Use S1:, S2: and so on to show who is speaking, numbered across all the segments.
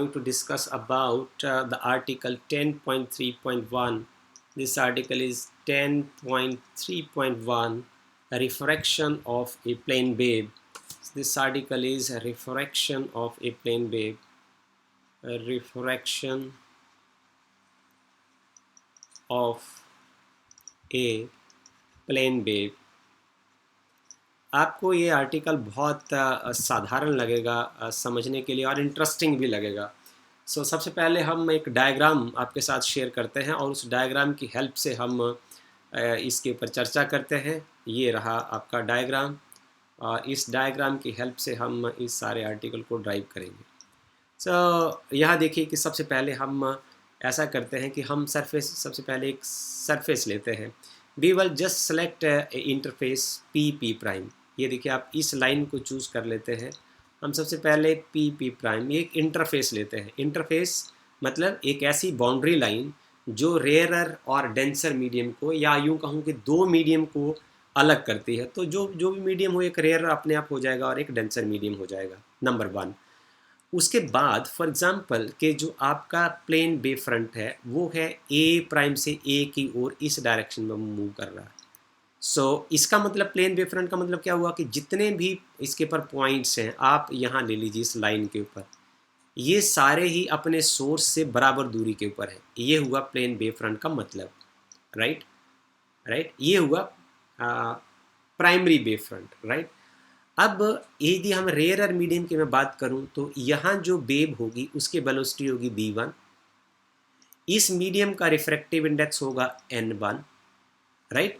S1: Going to discuss about the article 10.3.1. This article is 10.3.1, refraction of a plane wave. This article is a refraction of a plane wave. A refraction of a plane wave. आपको ये article बहुत साधारण लगेगा समझने के लिए और interesting भी लगेगा। सबसे पहले हम एक डायग्राम आपके साथ शेयर करते हैं और उस डायग्राम की हेल्प से हम इसके ऊपर चर्चा करते हैं। ये रहा आपका डायग्राम और इस डायग्राम की हेल्प से हम इस सारे आर्टिकल को ड्राइव करेंगे। यहाँ देखिए कि सबसे पहले हम ऐसा करते हैं कि हम सबसे पहले एक सरफेस लेते हैं। We will just select interface P prime. ये देखिए आप इस लाइन को चूज़ कर लेते हैं। हम सबसे पहले पी प्राइम एक इंटरफेस लेते हैं। इंटरफेस मतलब एक ऐसी बाउंड्री लाइन जो रेयरर और डेंसर मीडियम को, या यूँ कहूँ कि दो मीडियम को अलग करती है। तो जो भी मीडियम हो, एक रेयरर अपने आप हो जाएगा और एक डेंसर मीडियम हो जाएगा, नंबर 1। उसके बाद फॉर एग्जांपल कि जो आपका प्लेन वेव फ्रंट है वो है ए प्राइम से ए की ओर इस डायरेक्शन में मूव कर रहा है। इसका मतलब प्लेन वेव फ्रंट का मतलब क्या हुआ कि जितने भी इसके ऊपर पॉइंट्स हैं आप यहाँ ले लीजिए इस लाइन के ऊपर, ये सारे ही अपने सोर्स से बराबर दूरी के ऊपर है। ये हुआ प्लेन वेव फ्रंट का मतलब, राइट। ये हुआ प्राइमरी वेव फ्रंट, राइट। अब यदि हम रेयर मीडियम की मैं बात करूं तो यहाँ जो वेव होगी उसकी वेलोसिटी होगी v1। इस मीडियम का रिफ्रैक्टिव इंडेक्स होगा n1, राइट।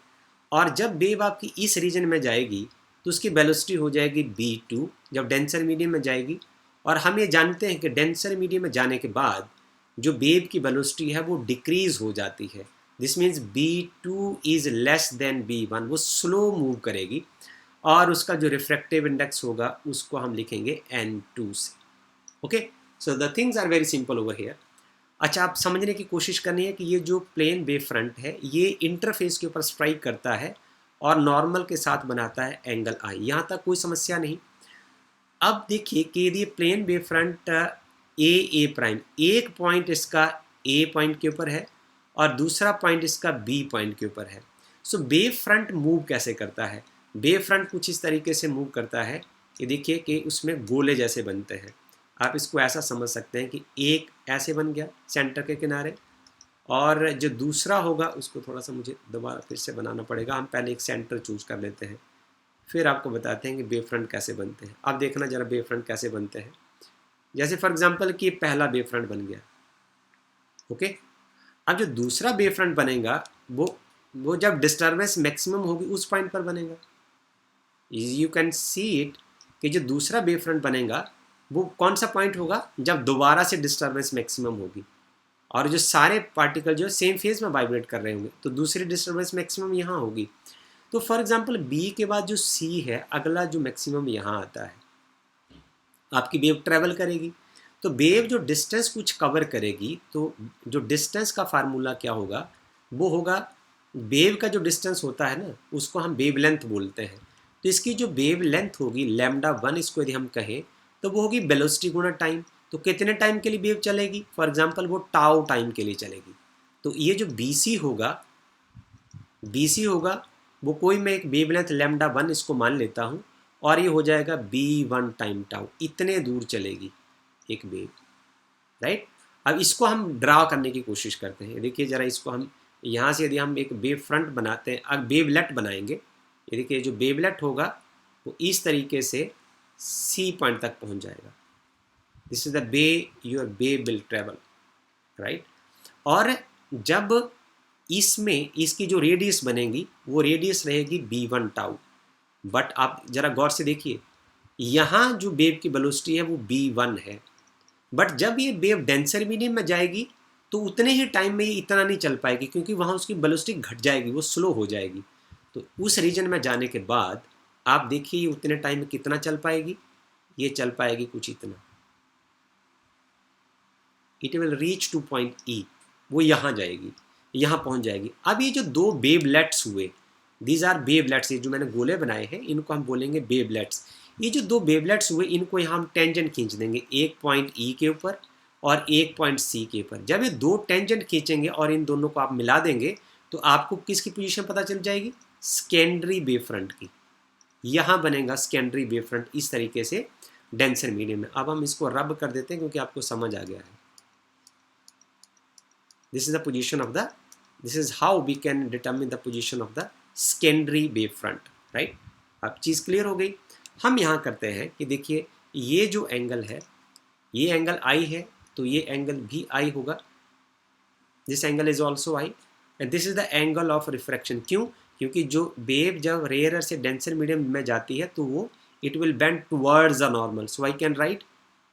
S1: और जब वेव आपकी इस रीजन में जाएगी तो उसकी वेलोसिटी हो जाएगी v2 जब डेंसर मीडियम में जाएगी। और हम ये जानते हैं कि डेंसर मीडियम में जाने के बाद जो वेव की वेलोसिटी है वो डिक्रीज हो जाती है। This means v2 is less than v1, वो स्लो मूव करेगी और उसका जो रिफ्रैक्टिव इंडेक्स होगा उसको हम लिखेंगे n2 से। Okay, so the things are very simple over here. अच्छा, आप समझने की कोशिश करनी है कि ये जो प्लेन वेव फ्रंट है ये इंटरफेस के ऊपर स्ट्राइक करता है और नॉर्मल के साथ बनाता है एंगल आई। यहाँ तक कोई समस्या नहीं। अब देखिए कि यदि प्लेन वेव फ्रंट ए प्राइम, एक पॉइंट इसका ए पॉइंट के ऊपर है और दूसरा पॉइंट इसका बी पॉइंट के ऊपर है। वेव फ्रंट मूव कैसे करता है? वेव फ्रंट कुछ इस तरीके से मूव करता है कि देखिए कि उसमें गोले जैसे बनते हैं। आप इसको ऐसा समझ सकते हैं कि एक ऐसे बन गया सेंटर के किनारे, और जो दूसरा होगा उसको थोड़ा सा मुझे दोबारा फिर से बनाना पड़ेगा। हम पहले एक सेंटर चूज कर लेते हैं, फिर आपको बताते हैं कि वेव फ्रंट कैसे बनते हैं। अब देखना जरा वेव फ्रंट कैसे बनते हैं। जैसे फॉर एग्जांपल कि पहला वेव फ्रंट बन गया, ओके। अब जो दूसरा वेव फ्रंट बनेगा वो जब डिस्टर्बेंस मैक्सिमम होगी उस पॉइंट पर बनेगा। यू कैन सी इट कि जो दूसरा वेव फ्रंट बनेगा वो कौन सा पॉइंट होगा जब दोबारा से डिस्टर्बेंस मैक्सिमम होगी और जो सारे पार्टिकल जो सेम फेज में वाइब्रेट कर रहे होंगे, तो दूसरी डिस्टर्बेंस मैक्सिमम यहाँ होगी। तो फॉर एग्जांपल बी के बाद जो सी है, अगला जो मैक्सिमम यहाँ आता है, आपकी वेव ट्रेवल करेगी। तो वेव जो डिस्टेंस कुछ कवर करेगी, तो जो डिस्टेंस का फार्मूला क्या होगा, वो होगा वेव का जो डिस्टेंस होता है ना उसको हम वेव लेंथ बोलते हैं। तो इसकी जो वेव लेंथ होगी λ1, इसको यदि हम कहें तो वो होगी वेलोसिटी गुणा टाइम। तो कितने टाइम के लिए वेव चलेगी? फॉर एग्जांपल वो टाउ टाइम के लिए चलेगी। तो ये जो BC होगा वो कोई मैं एक वेव लेंथ λ1 इसको मान लेता हूँ और ये हो जाएगा B1 टाइम टाउ। इतने दूर चलेगी एक वेव, राइट। अब इसको हम ड्रा करने की कोशिश करते हैं। देखिए जरा इसको हम यहाँ से यदि हम एक वेव फ्रंट बनाते हैं, अब वेवलेट बनाएंगे। ये देखिए जो वेवलेट होगा वो इस तरीके से C पॉइंट तक पहुँच जाएगा। This is the way your wave will travel, right. और जब इसमें इसकी जो रेडियस बनेगी वो रेडियस रहेगी B1 टाउ। बट आप जरा गौर से देखिए, यहाँ जो वेव की वेलोसिटी है वो B1 है, बट जब ये वेव डेंसर मीडियम में जाएगी तो उतने ही टाइम में ये इतना नहीं चल पाएगी, क्योंकि वहाँ उसकी वेलोसिटी घट जाएगी, वो स्लो हो जाएगी। तो उस रीजन में जाने के बाद आप देखिए उतने टाइम में कितना चल पाएगी, ये चल पाएगी कुछ इतना। It will reach two point E, वो यहाँ जाएगी, यहाँ पहुँच जाएगी। अब ये जो दो वेवलेट्स हुए, दीज आर वेवलेट्स, ये जो मैंने गोले बनाए हैं इनको हम बोलेंगे वेवलेट्स। ये जो दो वेवलेट्स हुए इनको यहाँ हम टेंजेंट खींच देंगे, एक पॉइंट E के ऊपर और एक पॉइंट सी के ऊपर। जब ये दो टेंजेंट खींचेंगे और इन दोनों को आप मिला देंगे तो आपको किसकी पोजीशन पता चल जाएगी, सेकेंडरी वेव फ्रंट की। यहाँ बनेगा सेकेंडरी वेव फ्रंट इस तरीके से डेंसर मीडियम में। अब हम इसको रब कर देते हैं क्योंकि आपको समझ आ गया है। This is the position of the, this is how we can determine the position of the secondary wave front, right. अब चीज़ क्लियर हो गई। हम यहाँ करते हैं कि देखिए ये जो एंगल है, ये एंगल आई है तो ये एंगल भी आई होगा, this angle is also I, and this is the angle of refraction. क्यों? क्योंकि जो वेव जब रेयरर से डेंसर मीडियम में जाती है तो वो it will bend towards the normal, so I can write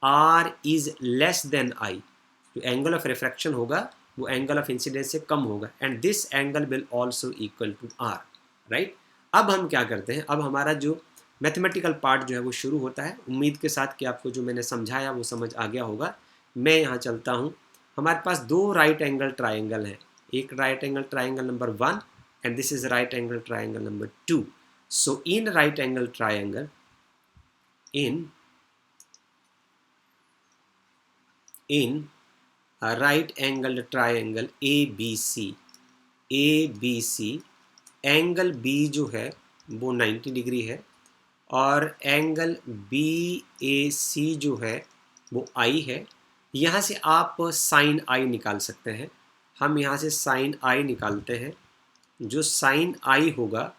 S1: R is less than I. जो एंगल ऑफ रिफ्रैक्शन होगा वो एंगल ऑफ इंसिडेंस से कम होगा, and this angle will also equal to R, right. अब हम क्या करते हैं, अब हमारा जो मैथमेटिकल पार्ट जो है वो शुरू होता है। उम्मीद के साथ कि आपको जो मैंने समझाया वो समझ आ गया होगा। मैं यहाँ चलता हूँ। हमारे पास दो राइट एंगल ट्राइंगल हैं, एक right angle triangle number 1 and this is right angle triangle number 2। So in right angle triangle, in a right angled triangle ABC, angle B जो है वो 90 डिग्री है और एंगल BAC जो है वो I है। यहाँ से आप साइन I निकाल सकते हैं। हम यहाँ से साइन I निकालते हैं। जो साइन I होगा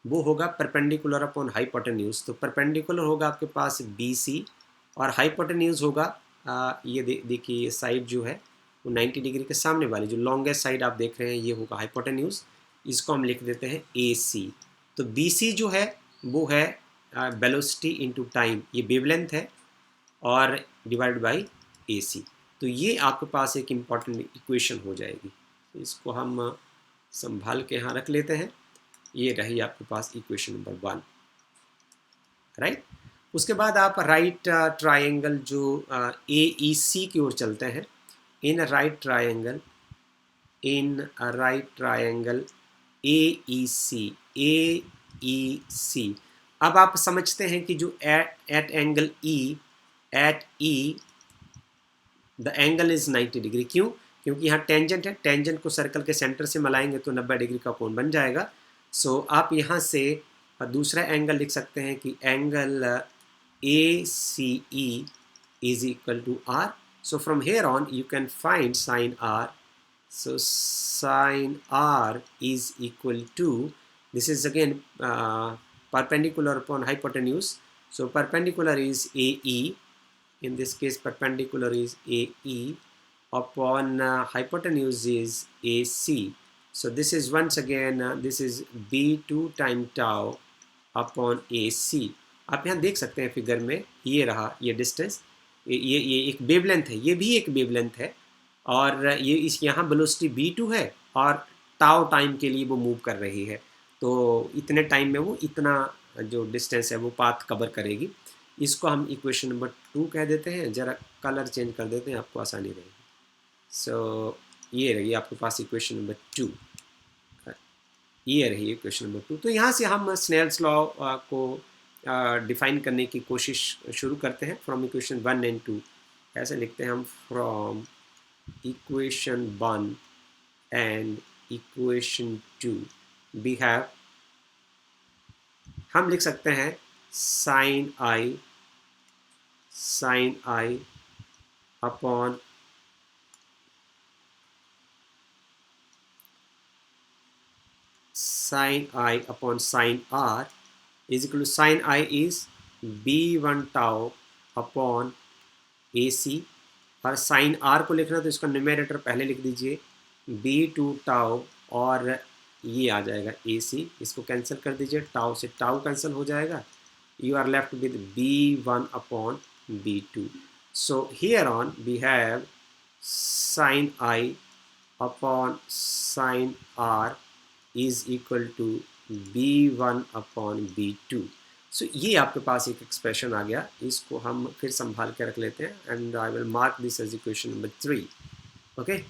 S1: वो होगा परपेंडिकुलर अपॉन हाइपोटेन्यूज। तो परपेंडिकुलर होगा आपके पास BC और हाइपोटेन्यूज होगा ये देखिए ये साइड जो है वो 90 डिग्री के सामने वाली जो लॉन्गेस्ट साइड आप देख रहे हैं ये होगा हाइपोटेन्यूज। इसको हम लिख देते हैं AC। तो BC जो है वो है वेलोसिटी इनटू टाइम, ये वेवलेंथ है, और डिवाइड बाय AC। तो ये आपके पास एक इम्पॉर्टेंट इक्वेशन हो जाएगी। तो इसको हम संभाल के यहाँ रख लेते हैं। ये रही आपके पास इक्वेशन नंबर 1, राइट। उसके बाद आप राइट ट्राइंगल जो AEC की ओर चलते हैं। इन राइट ट्राइंगल AEC, अब आप समझते हैं कि जो at angle E the angle is 90 degree. क्यों? क्योंकि यहाँ टेंजेंट है, टेंजेंट को सर्कल के सेंटर से मिलाएंगे तो 90 डिग्री का कोण बन जाएगा। सो आप यहाँ से दूसरा एंगल लिख सकते हैं कि angle ACE is equal to R. So from here on you can find sin R. So sin R is equal to, this is again perpendicular upon hypotenuse. So perpendicular is AE. In this case perpendicular is AE upon hypotenuse is AC. So this is once again this is B2 time tau upon AC. आप यहाँ देख सकते हैं figure में, ये रहा ये distance, ये एक वेवलेंथ है, ये भी एक वेवलेंथ है, और ये इस यहाँ वेलोसिटी V2 है और टाउ टाइम के लिए वो मूव कर रही है। तो इतने टाइम में वो इतना जो डिस्टेंस है वो पाथ कवर करेगी। इसको हम इक्वेशन नंबर 2 कह देते हैं। ज़रा कलर चेंज कर देते हैं, आपको आसानी रहेगी। सो ये रही आपके पास इक्वेशन नंबर 2, ये रही इक्वेशन नंबर 2। तो यहाँ से हम स्नेल्स लॉ को डिफाइन करने की कोशिश शुरू करते हैं। फ्रॉम इक्वेशन 1 एंड 2 ऐसे लिखते हैं हम, from equation 1 and equation 2 we have, हम लिख सकते हैं sine I upon sine I upon sine R is equal to sin I is B1 tau upon AC, और sin R को लिखना तो इसका न्यूमेरेटर पहले लिख दीजिए B2 tau और ये आ जाएगा AC। इसको कैंसिल कर दीजिए, टाउ से टाउ कैंसिल हो जाएगा, you are left with B1 upon B2. So here on we have sin I upon sin R is equal to B1 upon B2. So ये आपके पास एक एक्सप्रेशन आ गया। इसको हम फिर संभाल के रख लेते हैं and I will mark this as equation number 3। Okay,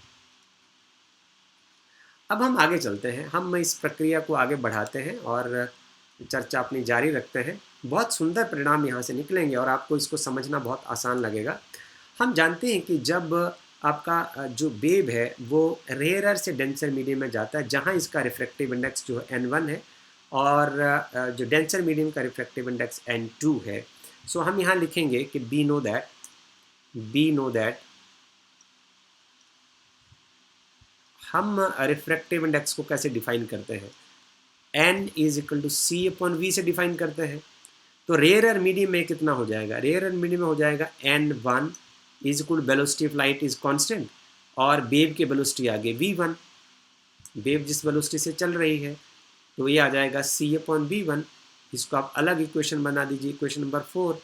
S1: अब हम आगे चलते हैं, हम इस प्रक्रिया को आगे बढ़ाते हैं और चर्चा अपनी जारी रखते हैं। बहुत सुंदर परिणाम यहाँ से निकलेंगे और आपको इसको समझना बहुत आसान लगेगा। हम जानते हैं कि जब आपका जो वेव है वो रेयरर से डेंसर मीडियम में जाता है, जहाँ इसका रिफ्रैक्टिव इंडेक्स जो है n1 है और जो डेंसर मीडियम का रिफ्रैक्टिव इंडेक्स n2 है। सो हम यहाँ लिखेंगे कि वी नो दैट हम रिफ्रैक्टिव इंडेक्स को कैसे डिफाइन करते हैं, n is equal to C upon V से डिफाइन करते हैं। तो रेयर मीडियम में कितना हो जाएगा, रेयर मीडियम में हो जाएगा n1 is equal velocity of light is constant और वेव की वेलोसिटी आगे v1, वेव जिस वेलोसिटी से चल रही है, तो ये आ जाएगा c अपॉन v1। इसको आप अलग इक्वेशन बना दीजिए, इक्वेशन नंबर 4।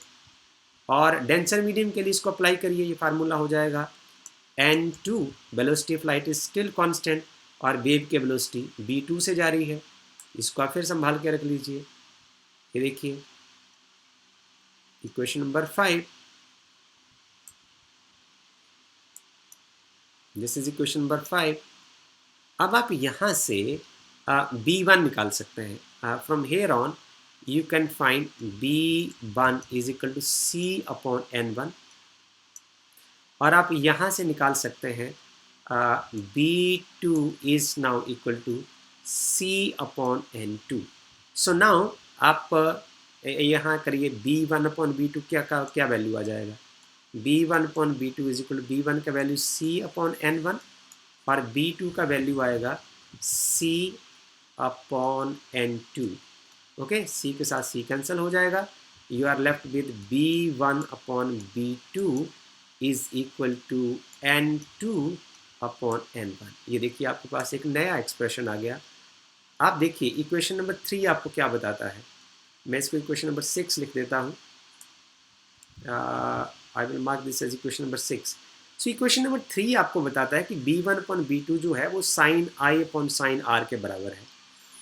S1: और डेंसर मीडियम के लिए इसको अप्लाई करिए, ये फार्मूला हो जाएगा n2 velocity of light is still constant और वेव की वेलोसिटी v2 से जा रही है। इसको आप फिर संभाल के रख लीजिए। ये देखिए equation number 5, this is equation number 5। अब आप यहाँ से b1 निकाल सकते हैं। From here on you can find b1 is equal to c upon n1 और आप यहाँ से निकाल सकते हैं b2 is now equal to c upon n2। So now आप यहाँ करिए b1 अपॉन b2 क्या वैल्यू आ जाएगा, b1 upon b2 is equal to b1 का वैल्यू c अपॉन n1 और b2 का वैल्यू आएगा c upon n2। Okay, c के साथ c कैंसिल हो जाएगा, you are left with b1 upon b2 is equal to n2 upon n1। ये देखिए आपके पास एक नया एक्सप्रेशन आ गया। आप देखिए इक्वेशन नंबर 3 आपको क्या बताता है, मैं इसको इक्वेशन नंबर 6 लिख देता हूँ। I will mark this as equation number 6। So equation number 3 आपको बताता है कि b1 अपॉन b2 जो है वो sine i upon sine r के बराबर है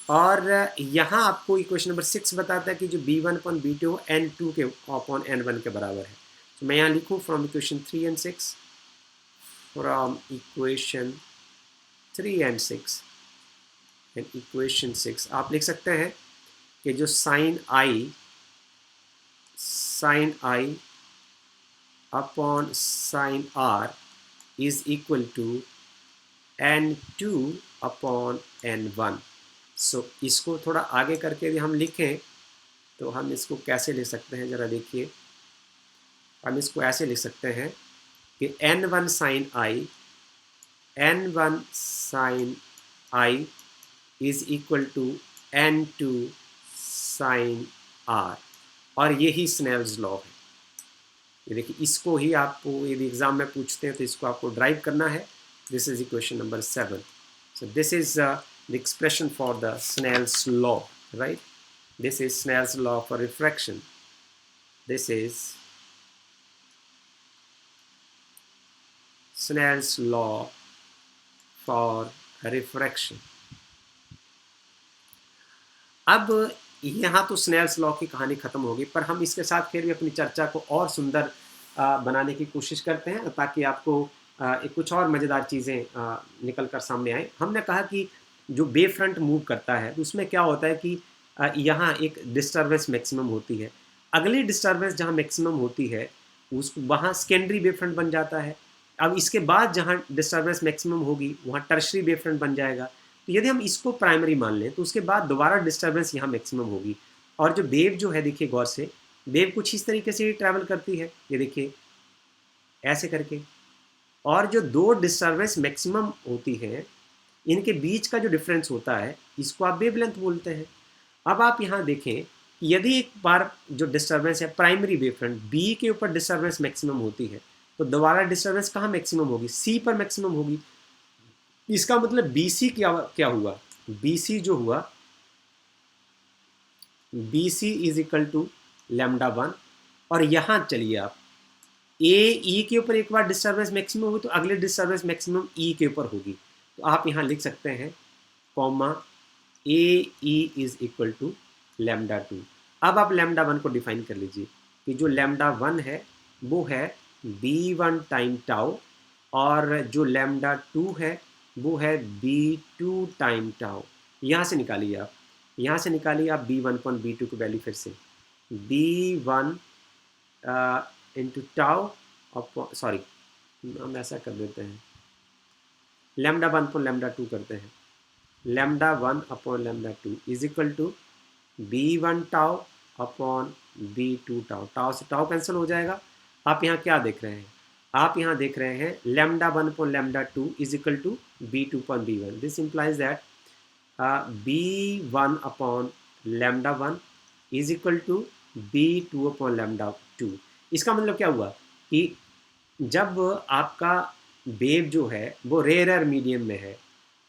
S1: और यहाँ आपको इक्वेशन नंबर 6 बताता है कि जो b1 अपॉन b2 n2 के अपॉन n1 के बराबर है। तो मैं यहाँ लिखूँ from equation 3 and 6, from equation 3 and 6 and equation 6 आप लिख सकते हैं कि जो sine i upon sine r is equal to n2 upon n1। So इसको थोड़ा आगे करके यदि हम लिखें तो हम इसको कैसे लिख सकते हैं, ज़रा देखिए। हम इसको ऐसे लिख सकते हैं कि n1 sine i is equal to n2 sine r और यही स्नेल्स लॉ है। ये देखिए इसको ही आपको यदि एग्जाम में पूछते हैं तो इसको आपको ड्राइव करना है। This is equation number 7। So this is the expression for the Snell's law, right. This is Snell's law for refraction. दिस इज Snell's law for refraction। अब यहाँ तो स्नेल्स लॉ की कहानी खत्म होगी, पर हम इसके साथ फिर भी अपनी चर्चा को और सुंदर बनाने की कोशिश करते हैं ताकि आपको एक कुछ और मज़ेदार चीज़ें निकल कर सामने आए। हमने कहा कि जो वेव फ्रंट मूव करता है तो उसमें क्या होता है कि यहाँ एक डिस्टर्बेंस मैक्सिमम होती है। अगली डिस्टर्बेंस जहाँ मैक्सिमम होती है उस वहाँ सेकेंडरी वेव फ्रंट बन जाता है। अब इसके बाद जहाँ डिस्टर्बेंस मैक्सिमम होगी वहाँ टर्शरी वेव फ्रंट बन जाएगा। तो यदि हम इसको प्राइमरी मान लें तो उसके बाद दोबारा डिस्टर्बेंस यहाँ मैक्सिमम होगी और जो वेव जो है देखिए गौर से, वेव कुछ इस तरीके से ही ट्रैवल करती है, ये देखिए ऐसे करके। और जो दो डिस्टर्बेंस मैक्सिमम होती है इनके बीच का जो डिफरेंस होता है इसको आप वेवलेंथ बोलते हैं। अब आप यहाँ देखें यदि एक बार जो डिस्टर्बेंस है प्राइमरी वेव फ्रंट बी के ऊपर डिस्टर्बेंस मैक्सिमम होती है तो दोबारा डिस्टर्बेंस कहाँ मैक्सिमम होगी, सी पर मैक्सिमम होगी। इसका मतलब बी सी क्या हुआ, बी सी जो हुआ B C is equal to λ1। और यहाँ चलिए आप ए ई के ऊपर एक बार डिस्टर्बेंस मैक्सिमम होगी तो अगले डिस्टर्बेंस मैक्सिमम ई के ऊपर होगी। तो आप यहाँ लिख सकते हैं comma A E is equal to λ2। अब आप λ1 को डिफाइन कर लीजिए कि जो λ1 है वो है b1 टाइम टाउ और जो λ2 है वो है b2 टाइम टाउ। यहाँ से निकालिए आप, यहाँ से निकालिए आप b1 पॉइंट b2 की वैल्यू फिर से b1 into tau upon, sorry हम ऐसा कर देते हैं, लैम्डा 1 अपॉन लैम्डा 2 करते हैं, lambda 1 upon lambda 2 is equal to b1 tau upon b2 tau, tau से टाउ कैंसिल हो जाएगा। आप यहाँ क्या देख रहे हैं, आप यहाँ देख रहे हैं lambda 1 upon lambda 2 is equal to b2 upon b1। This implies that b1 upon lambda 1 is equal to b2 upon lambda 2। इसका मतलब क्या हुआ कि जब आपका वेव जो है वो रेयर मीडियम में है,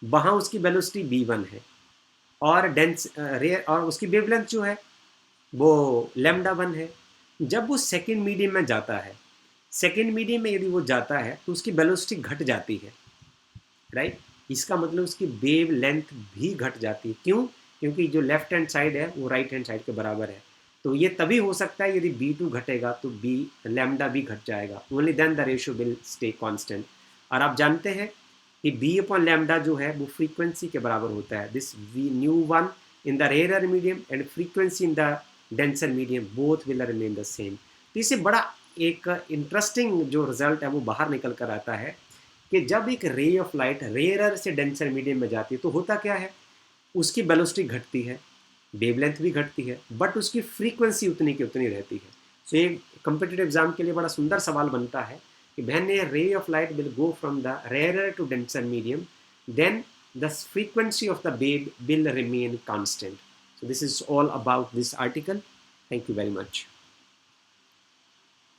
S1: वहाँ उसकी वेलोसिटी b1 है, और डेंस रेयर और उसकी वेवलेंथ जो है वो लैम्डा 1 है। जब वो सेकेंड मीडियम में जाता है, सेकेंड मीडियम में यदि वो जाता है तो उसकी वेलोसिटी घट जाती है, राइट। इसका मतलब उसकी वेव लेंथ भी घट जाती है। क्यों? क्योंकि जो लेफ्ट हैंड साइड है वो राइट हैंड साइड के बराबर है। तो ये तभी हो सकता है यदि b2 घटेगा तो b लैम्डा भी घट जाएगा, only then the ratio will stay constant. और आप जानते हैं कि b अपॉन लैम्डा जो है वो फ्रीक्वेंसी के बराबर होता है। This V nu one in the rare medium and frequency in the denser medium both will remain the same. तो इससे बड़ा एक इंटरेस्टिंग जो रिजल्ट है वो बाहर निकल कर आता है कि जब एक रे ऑफ लाइट रेयरर से डेंसर मीडियम में जाती है तो होता क्या है, उसकी वेलोसिटी घटती है, वेवलेंथ भी घटती है, बट उसकी फ्रीक्वेंसी उतनी की उतनी रहती है। सो ये कम्पिटिटिव एग्जाम के लिए बड़ा सुंदर सवाल बनता है कि when a ray of light will go from the rarer to denser medium, then the frequency of the wave will remain constant. So this is all about this article. Thank you very much.